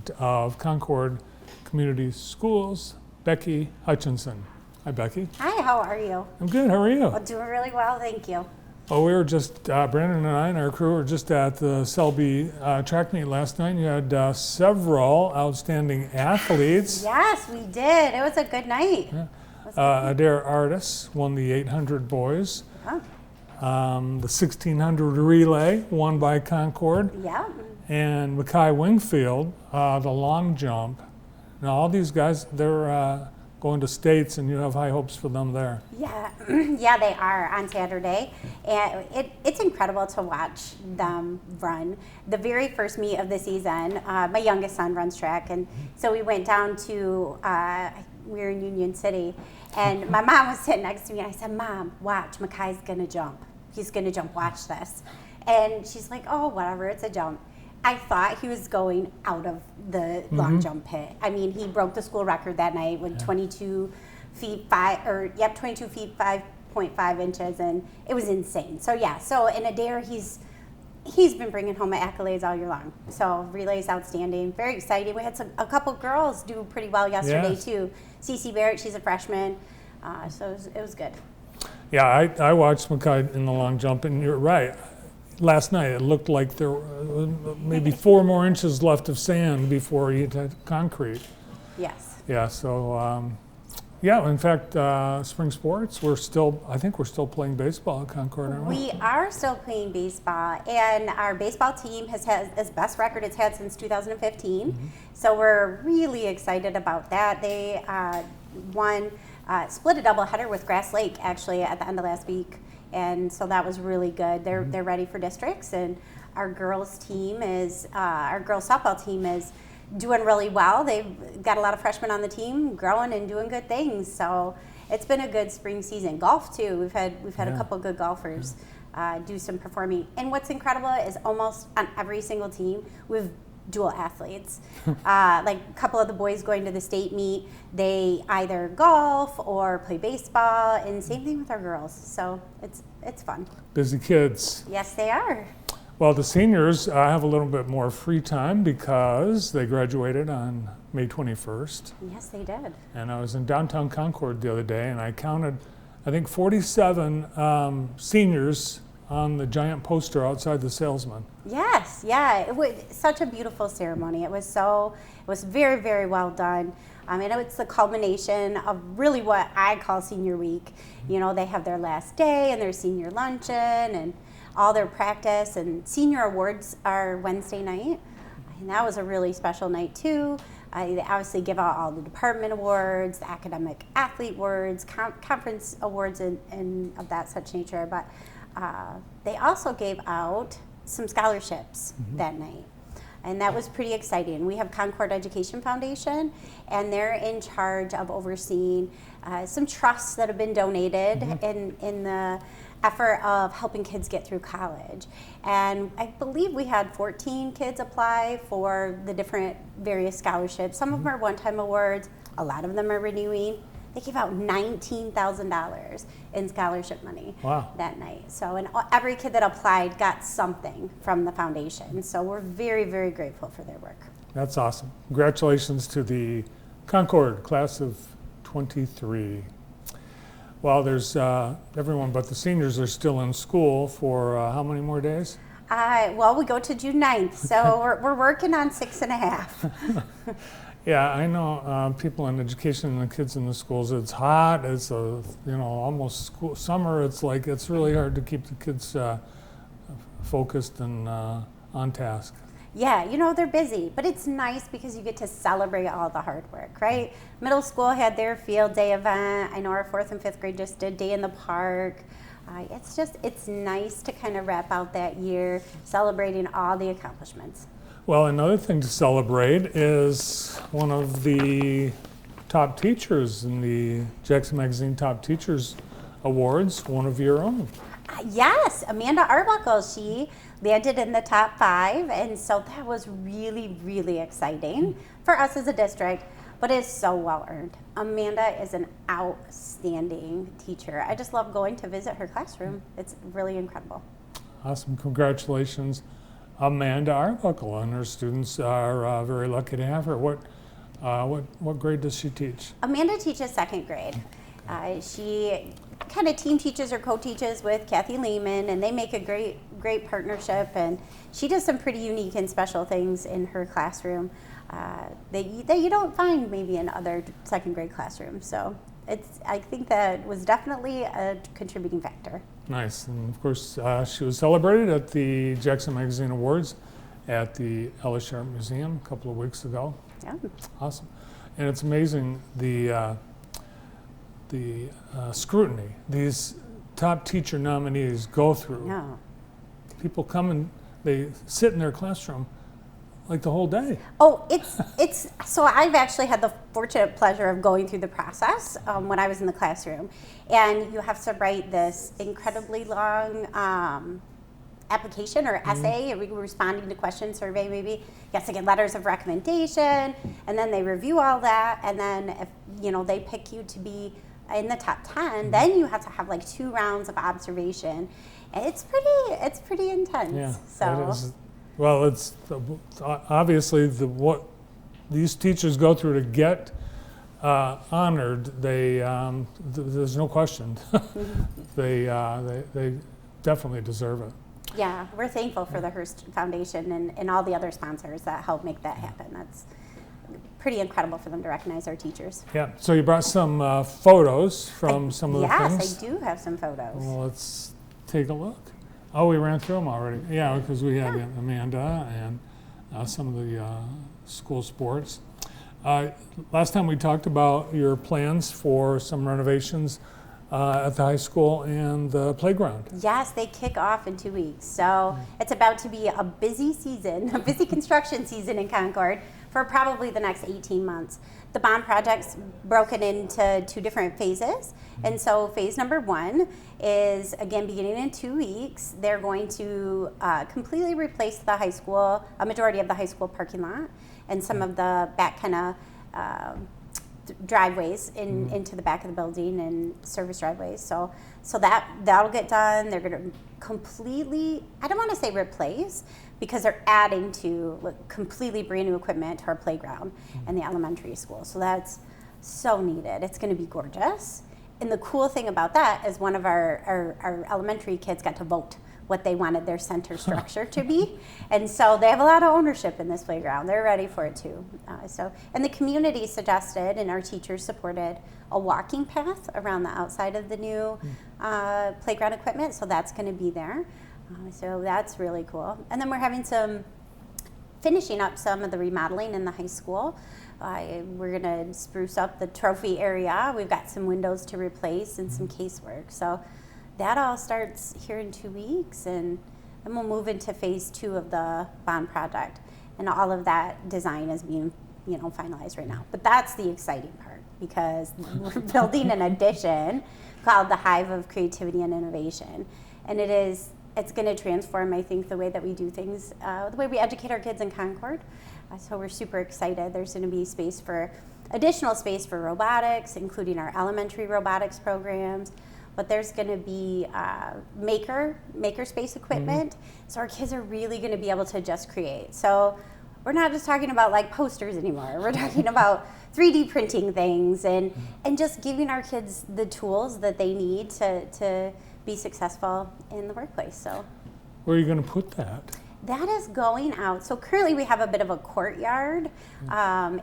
president of Concord Community Schools, Becky Hutchinson. Hi, Becky. Hi, how are you? I'm good. How are you? I'm doing really well, thank you. Oh, we were just, Brandon and I and our crew were just at the Selby track meet last night. You had several outstanding athletes. Yes, we did. It was a good night. Yeah. Adair Artis won the 800 boys. Oh. The 1600 relay won by Concord. Yeah. And Mackay Wingfield, the long jump. Now all these guys, they're going to states, and you have high hopes for them there. Yeah, yeah, they are on Saturday, and it's incredible to watch them run. The very first meet of the season, my youngest son runs track, and so we went down to, we were in Union City, and my mom was sitting next to me, and I said, "Mom, watch, Mackay's gonna jump. He's gonna jump, watch this." And she's like, "Oh, whatever, it's a jump." I thought he was going out of the long jump pit. I mean, he broke the school record that night with 22 feet 5.5 inches, and it was insane. So yeah, so in Adair, he's been bringing home accolades all year long. So relay's outstanding, very exciting. We had a couple girls do pretty well yesterday too. Cece Barrett, she's a freshman, so it was good. Yeah, I watched Mackay in the long jump, and you're right. Last night, it looked like there were maybe 4 more inches left of sand before he hit concrete. Yes. Yeah, so, yeah, in fact, spring sports, I think we're still playing baseball at Concord, aren't we? We are still playing baseball, and our baseball team has had its best record it's had since 2015. So we're really excited about that. They split a doubleheader with Grass Lake, actually, at the end of last week. And so that was really good. They're ready for districts, and our girls softball team is doing really well. They've got a lot of freshmen on the team, growing and doing good things. So it's been a good spring season. Golf too. We've had a couple good golfers do some performing. And what's incredible is almost on every single team we've dual athletes. Like a couple of the boys going to the state meet, they either golf or play baseball, and same thing with our girls. So it's fun. Busy kids. Yes, they are. Well, the seniors have a little bit more free time because they graduated on May 21st. Yes, they did. And I was in downtown Concord the other day, and I counted, I think, 47 seniors on the giant poster outside the Salesman. Yes, yeah, it was such a beautiful ceremony. It was very, very well done. And it's the culmination of really what I call senior week. You know, they have their last day and their senior luncheon and all their practice, and senior awards are Wednesday night. And that was a really special night too. They obviously give out all the department awards, the academic athlete awards, conference awards, and of that such nature. But they also gave out some scholarships that night, and that was pretty exciting. We have Concord Education Foundation, and they're in charge of overseeing some trusts that have been donated in the effort of helping kids get through college. And I believe we had 14 kids apply for the different various scholarships. Some of them are one-time awards, a lot of them are renewing. They gave out $19,000 in scholarship money that night. So, and every kid that applied got something from the foundation. So we're very, very grateful for their work. That's awesome. Congratulations to the Concord class of 23. Well, there's everyone but the seniors are still in school for how many more days? Well, we go to June 9th, so we're working on 6.5. Yeah, I know people in education and the kids in the schools. It's hot. It's almost summer. It's like it's really hard to keep the kids focused and on task. Yeah, they're busy, but it's nice because you get to celebrate all the hard work, right? Middle school had their field day event. I know our 4th and 5th grade just did Day in the Park. It's nice to kind of wrap out that year celebrating all the accomplishments. Well, another thing to celebrate is one of the top teachers in the Jackson Magazine Top Teachers Awards, one of your own. Yes, Amanda Arbuckle. She landed in the top 5, and so that was really, really exciting for us as a district, but it's so well earned. Amanda is an outstanding teacher. I just love going to visit her classroom. It's really incredible. Awesome, congratulations. Amanda Arbuckle, and her students are very lucky to have her. What grade does she teach? Amanda teaches second grade. She kind of team teaches or co-teaches with Kathy Lehman, and they make a great partnership. And she does some pretty unique and special things in her classroom that you don't find maybe in other second grade classrooms. So I think that was definitely a contributing factor. Nice. And of course, she was celebrated at the Jackson Magazine Awards at the Ella Sharp Museum a couple of weeks ago. Yeah. Awesome. And it's amazing the scrutiny these top teacher nominees go through. Yeah. People come and they sit in their classroom like the whole day. Oh, it's so I've actually had the fortunate pleasure of going through the process when I was in the classroom, and you have to write this incredibly long application or essay, responding to question survey maybe. You have to get letters of recommendation, and then they review all that, and then if they pick you to be in the top 10, then you have to have like 2 rounds of observation, and it's pretty intense. Yeah, so. it is. Well, it's obviously what these teachers go through to get honored. There's no question. They definitely deserve it. Yeah, we're thankful for the Hearst Foundation and all the other sponsors that help make that happen. That's pretty incredible for them to recognize our teachers. Yeah. So you brought some photos from some of the things. Yes, I do have some photos. Well, let's take a look. Oh, we ran through them already. Yeah, because we had Amanda and some of the school sports. Last time we talked about your plans for some renovations at the high school and the playground. Yes, they kick off in 2 weeks. So it's about to be a busy season, a busy construction season in Concord for probably the next 18 months. The bond project's broken into 2 different phases. And so phase number 1 is, again, beginning in 2 weeks. They're going to completely replace the high school, a majority of the high school parking lot, and some of the back kind of driveways into the back of the building and service driveways. So that'll get done. They're going to completely, I don't want to say replace, because they're adding to completely brand new equipment to our playground and the elementary school. So that's so needed. It's going to be gorgeous. And the cool thing about that is one of our elementary kids got to vote what they wanted their center structure to be. And so they have a lot of ownership in this playground. They're ready for it too. And the community suggested, and our teachers supported, a walking path around the outside of the new playground equipment. So that's going to be there. So that's really cool. And then we're having finishing up some of the remodeling in the high school. We're going to spruce up the trophy area. We've got some windows to replace and some casework. So that all starts here in 2 weeks, and then we'll move into phase 2 of the bond project. And all of that design is being finalized right now. But that's the exciting part, because we're building an addition called the Hive of Creativity and Innovation. And it's going to transform, I think, the way that we do things, the way we educate our kids in Concord. So we're super excited. There's going to be additional space for robotics, including our elementary robotics programs. But there's going to be maker space equipment. So our kids are really going to be able to just create. So we're not just talking about like posters anymore. We're talking about 3D printing things and just giving our kids the tools that they need to be successful in the workplace. So where are you going to put that? That is going out. So currently we have a bit of a courtyard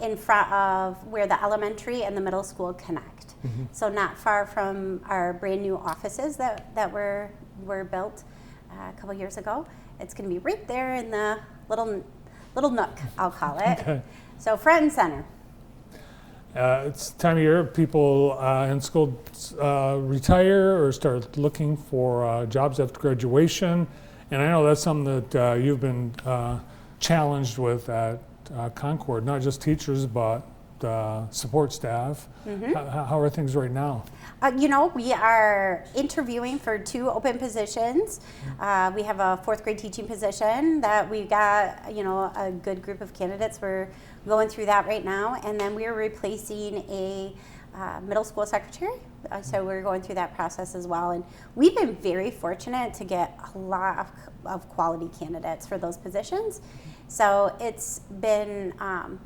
in front of where the elementary and the middle school connect. So not far from our brand new offices that were built a couple years ago. It's going to be right there in the little nook, I'll call it. Okay. So front and center. It's time of year people in school retire or start looking for jobs after graduation. And I know that's something that you've been challenged with at Concord, not just teachers, but support staff. How are things right now? We are interviewing for 2 open positions. We have a 4th grade teaching position that we've got, a good group of candidates. We're going through that right now. And then we're replacing a middle school secretary. So we're going through that process as well. And we've been very fortunate to get a lot of quality candidates for those positions. So it's been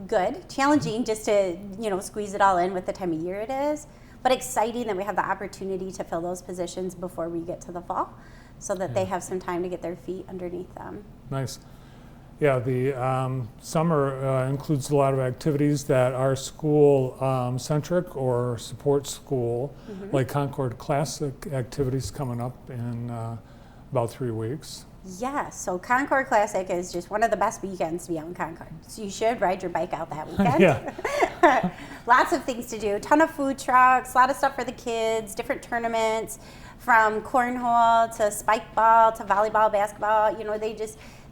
good, challenging just to, squeeze it all in with the time of year it is, but exciting that we have the opportunity to fill those positions before we get to the fall so that they have some time to get their feet underneath them. Nice. Yeah, the summer includes a lot of activities that are school-centric or support school, like Concord Classic activities coming up in about 3 weeks. Yes, so Concord Classic is just one of the best weekends to be out in Concord. So you should ride your bike out that weekend. Yeah. Lots of things to do, ton of food trucks, a lot of stuff for the kids, different tournaments, from cornhole to spike ball to volleyball, basketball.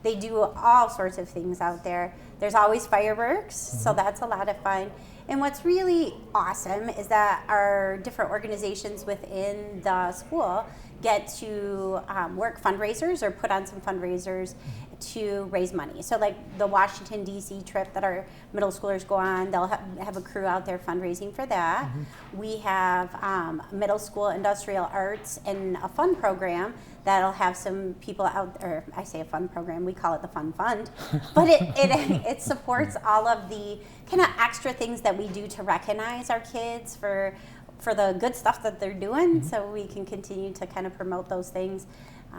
They do all sorts of things out there. There's always fireworks, so that's a lot of fun. And what's really awesome is that our different organizations within the school get to work fundraisers or put on some fundraisers to raise money. So like the Washington, D.C. trip that our middle schoolers go on, they'll have a crew out there fundraising for that. We have middle school industrial arts and a fun program that'll have some people out there. I say a fun program, we call it the Fun Fund, but it supports all of the kind of extra things that we do to recognize our kids for the good stuff that they're doing, so we can continue to kind of promote those things.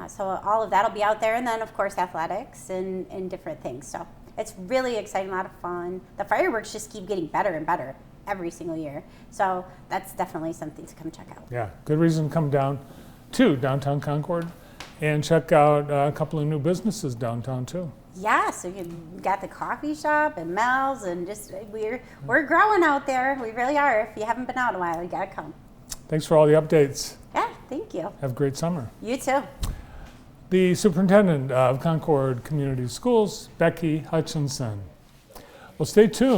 So all of that will be out there, and then of course athletics and different things. So it's really exciting, a lot of fun. The fireworks just keep getting better and better every single year. So that's definitely something to come check out. Yeah, good reason to come down to downtown Concord and check out a couple of new businesses downtown too. Yeah, so you got the coffee shop and Mel's, and just we're growing out there. We really are. If you haven't been out in a while, you gotta come. Thanks for all the updates. Yeah, thank you. Have a great summer. You too. The Superintendent of Concord Community Schools, Becky Hutchinson. Well, stay tuned.